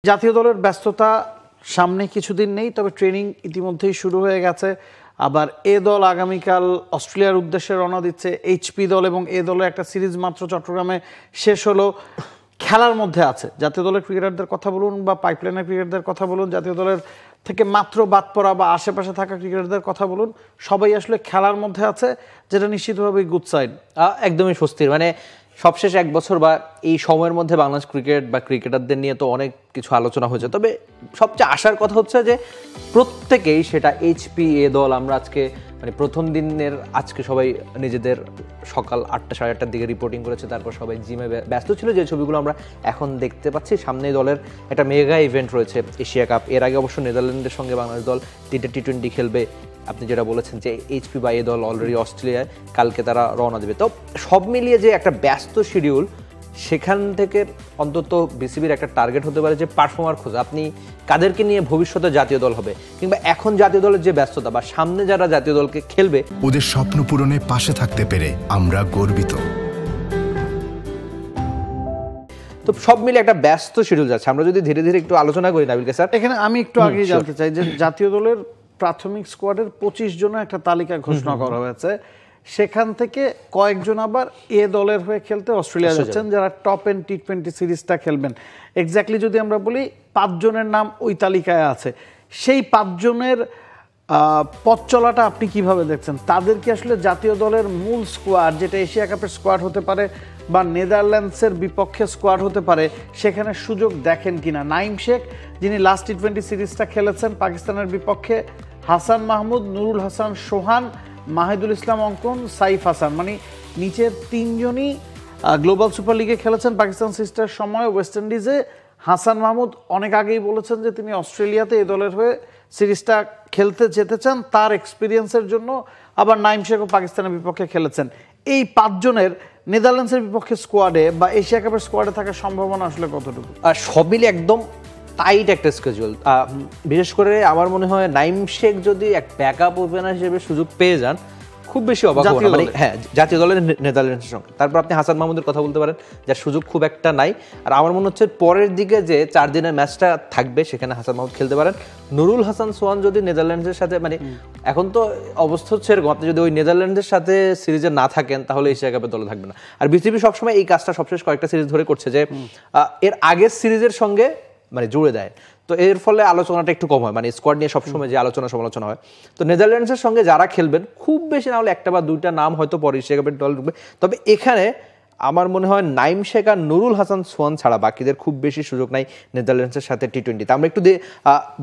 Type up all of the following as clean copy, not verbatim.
জাতীয় দলের ব্যস্ততা সামনে কিছুদিন নেই, তবে ট্রেনিং ইতিমধ্যেই শুরু হয়ে গেছে। আবার এ দল আগামীকাল অস্ট্রেলিয়ার উদ্দেশ্যে রওনা দিচ্ছে। এইচপি দল এবং এ দলের একটা সিরিজ মাত্র চট্টগ্রামে শেষ হলো। খেলার মধ্যে আছে জাতীয় দলের ক্রিকেটারদের কথা বলুন বা পাইপলাইনের ক্রিকেটারদের কথা বলুন, জাতীয় দলের থেকে মাত্র বাদ পড়া বা আশেপাশে থাকা ক্রিকেটারদের কথা বলুন, সবাই আসলে খেলার মধ্যে আছে, যেটা নিশ্চিতভাবেই গুড সাইন। একদমই স্বস্তির। মানে সবশেষ এক বছর বা এই সময়ের মধ্যে বাংলাদেশ ক্রিকেট বা ক্রিকেটারদের নিয়ে তো অনেক কিছু আলোচনা হয়েছে, তবে সবচেয়ে আশার কথা হচ্ছে যে প্রত্যেকেই, সেটা এইচপি এ দল, আমরা আজকে মানে প্রথম দিনের আজকে সবাই নিজেদের সকাল 8টা সাড়ে 8টার দিকে রিপোর্টিং করেছে, তারপর সবাই জিমে ব্যস্ত ছিল। যে ছবিগুলো আমরা এখন দেখতে পাচ্ছি, সামনে দলের একটা মেগা ইভেন্ট রয়েছে এশিয়া কাপ। এর আগে অবশ্য নেদারল্যান্ডের সঙ্গে বাংলাদেশ দল টি20 খেলবে। আপনি যেটা বলেছেন যে এইচপি বা এ দল অলরেডি অস্ট্রেলিয়ায়, কালকে তারা রওনা দেবে। তো সব মিলিয়ে যে একটা ব্যস্ত শিডিউল, সেখান থেকে অন্তত বিসিবির একটা টার্গেট হতে পারে যে পারফর্মার খোঁজা। আপনি কাদেরকে নিয়ে ভবিষ্যতে জাতীয় দল হবে, কিংবা এখন জাতীয় দলের যে ব্যস্ততা বা সামনে যারা জাতীয় দলকে খেলবে, ওদের স্বপ্ন পূরণে পাশে থাকতে পেরে আমরা গর্বিত। তো সব মিলে একটা ব্যস্ত শিডিউল যাচ্ছে। আমরা যদি ধীরে ধীরে একটু আলোচনা করি নাবিলকে স্যার, এখানে আমি একটু আগে জানতে চাই যে জাতীয় দলের প্রাথমিক স্কোয়াডের 25 জনের একটা তালিকা ঘোষণা করা হয়েছে। সেখান থেকে কয়েকজন আবার এ দলের হয়ে খেলতে অস্ট্রেলিয়া যাচ্ছেন, যারা টপ এন্ড টি20 সিরিজটা খেলবেন। এক্স্যাক্টলি যদি আমরা বলি 5 জনের নাম ওই তালিকায় আছে। সেই 5 জনের পথ চলাটা আপনি কিভাবে দেখছেন? তাদের কি আসলে জাতীয় দলের মূল স্কোয়াড, যেটা এশিয়া কাপের স্কোয়াড হতে পারে বা নেদারল্যান্ডসের বিপক্ষে স্কোয়াড হতে পারে, সেখানে সুযোগ দেখেন কিনা? নাইম শেখ, যিনি লাস্ট টি20 সিরিজটা খেলেছেন পাকিস্তানের বিপক্ষে, হাসান মাহমুদ, নুরুল হাসান সোহান, মাহিদুল ইসলাম অঙ্কন, সাইফ হাসান, মানে নিচের 3 জনই গ্লোবাল সুপার লিগে খেলেছেন পাকিস্তান সিস্টার সময় ওয়েস্ট ইন্ডিজে। হাসান মাহমুদ অনেক আগেই বলেছেন যে তিনি অস্ট্রেলিয়াতে এ দলের হয়ে সিরিজটা খেলতে যেতে চান তার এক্সপিরিয়েন্সের জন্য। আবার নাইম শেখও পাকিস্তানের বিপক্ষে খেলেছেন। এই 5 জনের নেদারল্যান্ডসের বিপক্ষে স্কোয়াডে বা এশিয়া কাপের স্কোয়াডে থাকার সম্ভাবনা আসলে কতটুকু? সব মিলে একদম টাইট একটা স্কেজুয়াল। বিশেষ করে আমার মনে হয় নাইম শেখ যদি এক ব্যাকআপ ওপেনার হিসেবে সুযোগ পেয়ে যান, খুব বেশি অবাক হবো না। মানে হ্যাঁ, জাতীয় দলের নেদারল্যান্ডসের সঙ্গে। তারপর আপনি হাসান মাহমুদের কথা বলতে পারেন, যার সুযোগ খুব একটা নাই। আর আমার মনে হচ্ছে পরের দিকে যে 4 দিনের ম্যাচটা থাকবে, সেখানে হাসান মাহমুদ খেলতে পারেন। নুরুল হাসান সোহান যদি নেদারল্যান্ডসের সাথে, মানে এখন তো অবস্থা হচ্ছে এরকম, আপনি যদি ওই নেদারল্যান্ডসের সাথে সিরিজে না থাকেন, তাহলে এশিয়া কাপের দলে থাকবে না। আর বিসিবি সবসময় এই কাজটা সবশেষ কয়েকটা সিরিজ ধরে করছে, যে এর আগের সিরিজের সঙ্গে মানে জুড়ে দেয়। তো এর ফলে আলোচনাটা একটু কম হয়, মানে স্কোয়াড নিয়ে সবসময় যে আলোচনা সমালোচনা হয়। তো নেদারল্যান্ডসের সঙ্গে যারা খেলবেন, খুব বেশি না হলে 1টা বা 2টা নাম হয়তো পরে এশিয়া কাপের দল ঢুকবে। তবে এখানে আমার মনে হয় নাইম শেখ আর নুরুল হাসান সোহান ছাড়া বাকিদের খুব বেশি সুযোগ নাই নেদারল্যান্ডসের সাথে টি20। আমরা একটু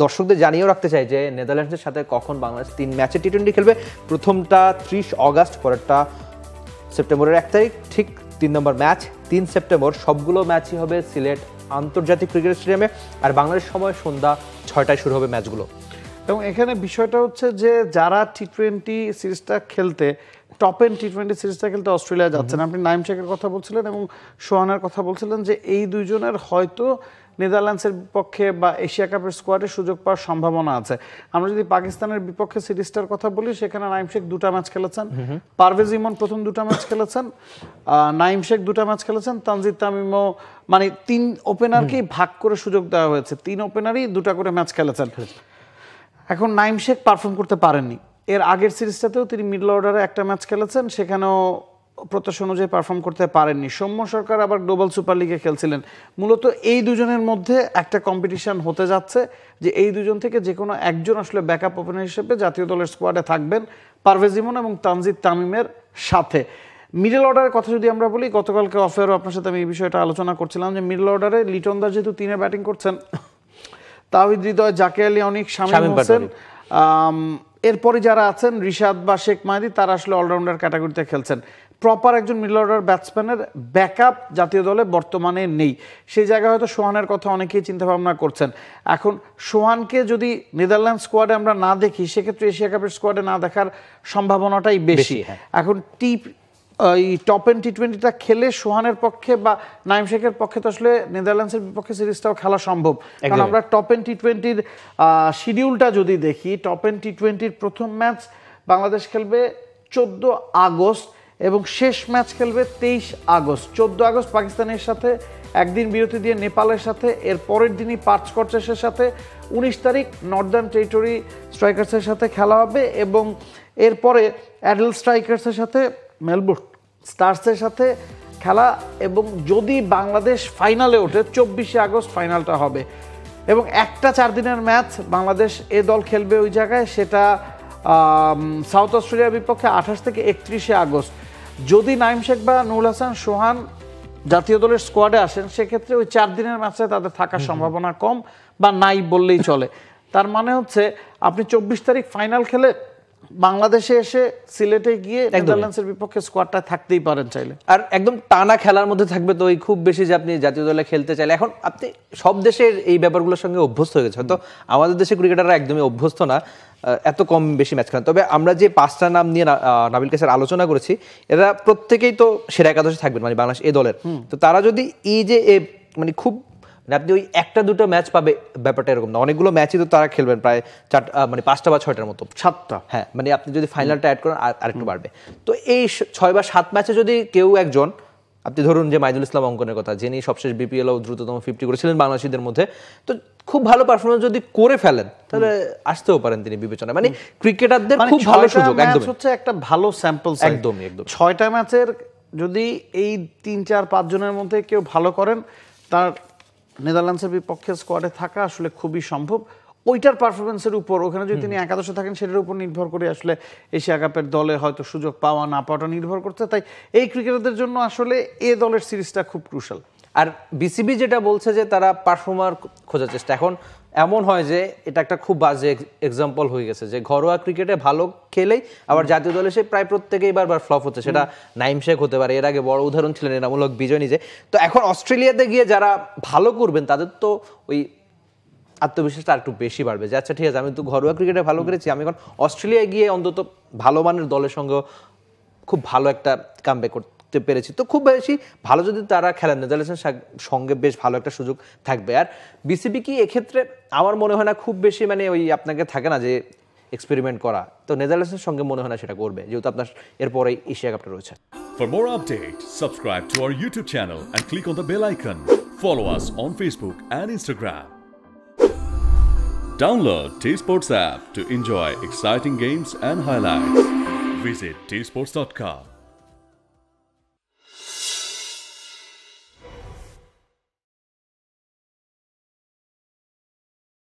দর্শকদের জানিয়েও রাখতে চাই যে নেদারল্যান্ডসের সাথে কখন বাংলাদেশ 3 ম্যাচে টি20 খেলবে। প্রথমটা 30 অগাস্ট, পরেরটা সেপ্টেম্বরের 1 তারিখ। ঠিক 3 নম্বর ম্যাচ 3 সেপ্টেম্বর। সবগুলো ম্যাচই হবে সিলেট আন্তর্জাতিক ক্রিকেট স্টেডিয়ামে, আর বাংলাদেশ সময় সন্ধ্যা 6টায় শুরু হবে ম্যাচগুলো। এবং এখানে বিষয়টা হচ্ছে যে যারা টি20 সিরিজটা খেলতে, টপ এন্ড টি20 সিরিজটা খেলতে অস্ট্রেলিয়া যাচ্ছেন, আপনি নাইম শেখের কথা বলছিলেন এবং সোহানের কথা বলছিলেন, যে এই দুইজনের হয়তো নেদারল্যান্ডসের বিপক্ষে বা এশিয়া কাপের স্কোয়াডে সুযোগ পাওয়ার সম্ভাবনা আছে। আমরা যদি পাকিস্তানের বিপক্ষে সিরিজটার কথা বলি, সেখানে নাইম শেখ 2টা ম্যাচ খেলেছেন, পারভেজ ইমন প্রথম 2টা ম্যাচ খেলেছেন, নাইম শেখ 2টা ম্যাচ খেলেছেন, তানজিদ তামিমও, মানে 3 ওপেনারকেই ভাগ করে সুযোগ দেওয়া হয়েছে। 3 ওপেনারই 2টা করে ম্যাচ খেলেছেন। এখন নাইম শেখ পারফর্ম করতে পারেননি। এর আগের সিরিজটাতেও তিনি মিডল অর্ডারে 1টা ম্যাচ খেলেছেন, সেখানেও প্রত্যাশা অনুযায়ী পারফর্ম করতে পারেননি। সৌম্য সরকার আবার গ্লোবাল সুপার লিগে খেলছিলেন। মূলত এই দুজনের মধ্যে একটা কম্পিটিশন হতে যাচ্ছে, যে এই দুজন থেকে যে কোনো একজন আসলে ব্যাকআপ ওপেনার হিসেবে জাতীয় দলের স্কোয়াডে থাকবেন, পারভেজ ইমন এবং তানজিদ তামিমের সাথে। মিডল অর্ডারের কথা যদি আমরা বলি, গতকালকে অফেয়ারও আপনার সাথে আমি এই বিষয়টা আলোচনা করছিলাম, যে মিডল অর্ডারে লিটন দাস যেহেতু 3-এ ব্যাটিং করছেন, তাওহিদ হৃদয়, জাকির আলী অনিক, শামীম হোসেন, এরপরে যারা আছেন রিশাদ বা শেখ মাহিদি, তারা আসলে অলরাউন্ডার ক্যাটাগরিতে খেলছেন। প্রপার একজন মিডল অর্ডার ব্যাটসম্যানের ব্যাকআপ জাতীয় দলে বর্তমানে নেই। সেই জায়গায় হয়তো সোহানের কথা অনেকেই চিন্তাভাবনা করছেন। এখন সোহানকে যদি নেদারল্যান্ড স্কোয়াডে আমরা না দেখি, সেক্ষেত্রে এশিয়া কাপের স্কোয়াডে না দেখার সম্ভাবনাটাই বেশি। এখন এই টপ এন্ড টি20টা খেলে সোহানের পক্ষে বা নাইম শেখের পক্ষে তো আসলে নেদারল্যান্ডসের বিপক্ষে সিরিজটাও খেলা সম্ভব। কারণ আমরা টপ এন্ড টি20র শিডিউলটা যদি দেখি, টপ এন্ড টি20র প্রথম ম্যাচ বাংলাদেশ খেলবে 14 আগস্ট এবং শেষ ম্যাচ খেলবে 23 আগস্ট। 14 আগস্ট পাকিস্তানের সাথে একদিন বিরতি দিয়ে নেপালের সাথে, এর পরের দিনই পাঁচকর্চেসের সাথে, 19 তারিখ নর্দার্ন টেরিটরি স্ট্রাইকার্সের সাথে খেলা হবে এবং এরপরে অ্যাডেল স্ট্রাইকার্সের সাথে মেলবোর্ন স্টার্সের সাথে খেলা, এবং যদি বাংলাদেশ ফাইনালে ওঠে 24 আগস্ট ফাইনালটা হবে এবং একটা 4 দিনের ম্যাচ বাংলাদেশ এ দল খেলবে ওই জায়গায়, সেটা সাউথ অস্ট্রেলিয়ার বিপক্ষে 28 থেকে 31 আগস্ট। যদি নাইম শেখ বা নুরুল হাসান সোহান জাতীয় দলের স্কোয়াডে আসেন সেক্ষেত্রে ওই 4 দিনের ম্যাচে তাদের থাকার সম্ভাবনা কম বা নাই বললেই চলে। তার মানে হচ্ছে আপনি 24 তারিখ ফাইনাল খেলে বাংলাদেশে এসে সিলেটে গিয়ে নেদারল্যান্ডসের বিপক্ষে স্কোয়াডটা থাকতেই পারেন চাইলে, আর একদম টানা খেলার মধ্যে থাকবে। তো ওই খুব বেশি যে আপনি জাতীয় দলে খেলতে চাইলে, এখন আপনি সব দেশের এই ব্যাপারগুলোর সঙ্গে অভ্যস্ত হয়ে গেছে, হয়তো আমাদের দেশে ক্রিকেটাররা একদমই অভ্যস্ত না এত কম বেশি ম্যাচ খেলেন। তবে আমরা যে 5টা নাম নিয়ে নাবিল কাসের আলোচনা করেছি, এরা প্রত্যেকেই তো সেরা একাদশে থাকবেন মানে বাংলাদেশ এ দলের। তো তারা যদি এই যে মানে খুব আপনি ওই 1-2 ম্যাচ পাবে ব্যাপারটা এরকম না, অনেকগুলো ম্যাচই তো তারা খেলবেন, প্রায় 4 মানে 5টা বা 6টার মতো, 7টা, হ্যাঁ মানে আপনি যদি ফাইনালটা অ্যাড করেন আর একটু বাড়বে। তো এই 6 বা 7 ম্যাচে যদি কেউ একজন, আপনি ধরুন যে মাইদুল ইসলাম অঙ্কনের কথা, যিনি সবশেষ বিপিএল ও দ্রুততম 50 করেছিলেন বাংলাদেশিদের মধ্যে, তো খুব ভালো পারফরমেন্স যদি করে ফেলেন তাহলে আসতেও পারেন তিনি বিবেচনায়। মানে ক্রিকেটারদের খুব ভালো সুযোগ, একদম হচ্ছে একটা ভালো স্যাম্পল, একদমই একদম 6টা ম্যাচের যদি এই 3-4-5 জনের মধ্যে কেউ ভালো করেন, তার নেদারল্যান্ডসের বিপক্ষে স্কোয়াডে থাকা আসলে খুবই সম্ভব। ওইটার পারফরমেন্সের উপর, ওখানে যদি তিনি একাদশে থাকেন সেটার উপর নির্ভর করে আসলে এশিয়া কাপের দলে হয়তো সুযোগ পাওয়া না পাওয়াটা নির্ভর করতে। তাই এই ক্রিকেটারদের জন্য আসলে এ দলের সিরিজটা খুব ক্রুশাল। আর বিসিবি যেটা বলছে যে তারা পারফর্মার খোঁজার চেষ্টা, এখন এমন হয় যে এটা একটা খুব বাজে এক্সাম্পল হয়ে গেছে যে ঘরোয়া ক্রিকেটে ভালো খেলেই আবার জাতীয় দলে সে প্রায় প্রত্যেকেই বারবার ফ্লপ হচ্ছে, সেটা নাইম শেখ হতে পারে, এর আগে বড় উদাহরণ ছিলেন এনামূলক বিজয় নিজে। তো এখন অস্ট্রেলিয়াতে গিয়ে যারা ভালো করবেন তাদের তো ওই আত্মবিশ্বাসটা একটু বেশি বাড়বে যে আচ্ছা ঠিক আছে, আমি তো ঘরোয়া ক্রিকেটে ভালো করেছি, আমি এখন অস্ট্রেলিয়ায় গিয়ে অন্তত ভালো মানের দলের সঙ্গে খুব ভালো একটা কামব্যাক করতে পেরেছি। তো খুব বেশি ভালো যদি তারা খেলেন নেদারল্যান্ডসের সঙ্গে বেশ ভালো একটা সুযোগ থাকবে। আর বিসিবি কি এক্ষেত্রে আমার মনে হয় না খুব বেশি মানে ওই আপনাকে থাকে না যে এক্সপেরিমেন্ট করা, তো নেদারল্যান্ডসের সঙ্গে মনে হয় না সেটা করবে, যেহেতু আপনার এরপরেই এশিয়া কাপটা রয়েছে। For more updates, subscribe to our YouTube channel and click on the bell icon. Follow us on Facebook and Instagram. Download T-Sports app to enjoy exciting games and highlights. Visit tsports.com.